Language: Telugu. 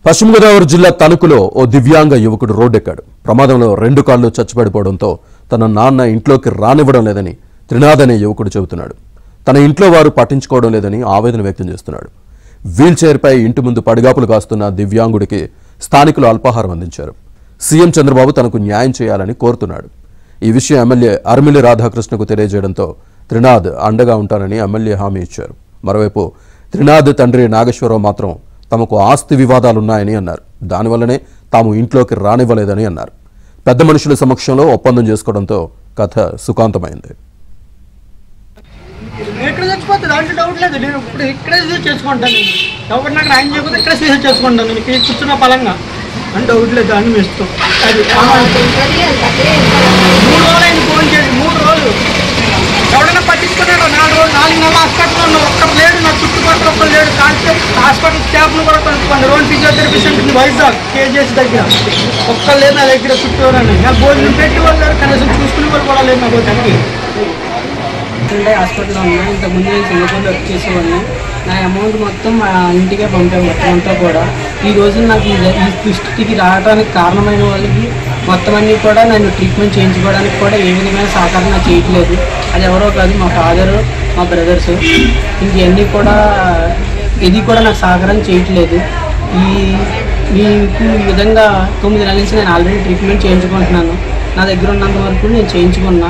పశ్చిమ గోదావరి జిల్లా తణుకులో ఓ దివ్యాంగ యువకుడు రోడ్డెక్కాడు. ప్రమాదంలో 2 కాళ్లు చచ్చిపడిపోవడంతో తన నాన్న ఇంట్లోకి రానివ్వడం లేదని త్రినాథ్ అనే యువకుడు చెబుతున్నాడు. తన ఇంట్లో వారు పట్టించుకోవడం లేదని ఆవేదన వ్యక్తం చేస్తున్నాడు. వీల్ చైర్పై ఇంటి ముందు పడిగాపులు కాస్తున్న దివ్యాంగుడికి స్థానికులు అల్పాహారం అందించారు. సీఎం చంద్రబాబు తనకు న్యాయం చేయాలని కోరుతున్నాడు. ఈ విషయం ఎమ్మెల్యే అరిమిల్లి రాధాకృష్ణకు తెలియజేయడంతో త్రినాథ్ అండగా ఉంటానని ఎమ్మెల్యే హామీ ఇచ్చారు. మరోవైపు త్రినాథ్ తండ్రి నాగేశ్వరరావు మాత్రం తమకు ఆస్తి వివాదాలున్నాయని అన్నారు. దానివల్లనే తాము ఇంట్లోకి రానివ్వలేదని అన్నారు. పెద్ద మనుషుల సమక్షంలో ఒప్పందం చేసుకోవడంతో కథ సుఖాంతమైంది. ఎవరైనా పట్టించుకున్నాడు 4 నెలల హాస్పిటల్లో ఉన్న ఒక్కరు లేడు. నా చుట్టుపక్కల ఒక్కరు లేడు. హాస్పిటల్ స్టాఫ్ను కూడా కనుక్కోండి. Road physiotherapy centre Vizag KGs దగ్గర ఒక్కరు లేదు నా దగ్గర చుట్టూరని. నాకు భోజనం పెట్టి వాళ్ళు లేరు, కనీసం చూసుకునే వాళ్ళు కూడా లేదు. నాకు తగ్గి హాస్పిటల్లో ఉన్నా. ఇంతకుముందు నేను సింగపూర్లో వర్క్ చేసేవాడిని. నా అమౌంట్ మొత్తం మా ఇంటికే పంపాను. మొత్తం అంతా కూడా ఈ రోజు నాకు ఈ స్థితికి రావడానికి కారణమైన వాళ్ళకి మొత్తం అన్నీ కూడా నన్ను ట్రీట్మెంట్ చేయించుకోవడానికి కూడా ఏ విధమైన సహకారం నాకు చేయట్లేదు. అది ఎవరో కాదు, మా ఫాదరు, మా బ్రదర్స్. ఇంకన్నీ కూడా ఇది కూడా నాకు సహకారం చేయట్లేదు. మీకు ఈ విధంగా 9 నెలల నుంచి నేను ఆల్రెడీ ట్రీట్మెంట్ చేయించుకుంటున్నాను. నా దగ్గర ఉన్నంత వరకు నేను చేయించుకున్నా.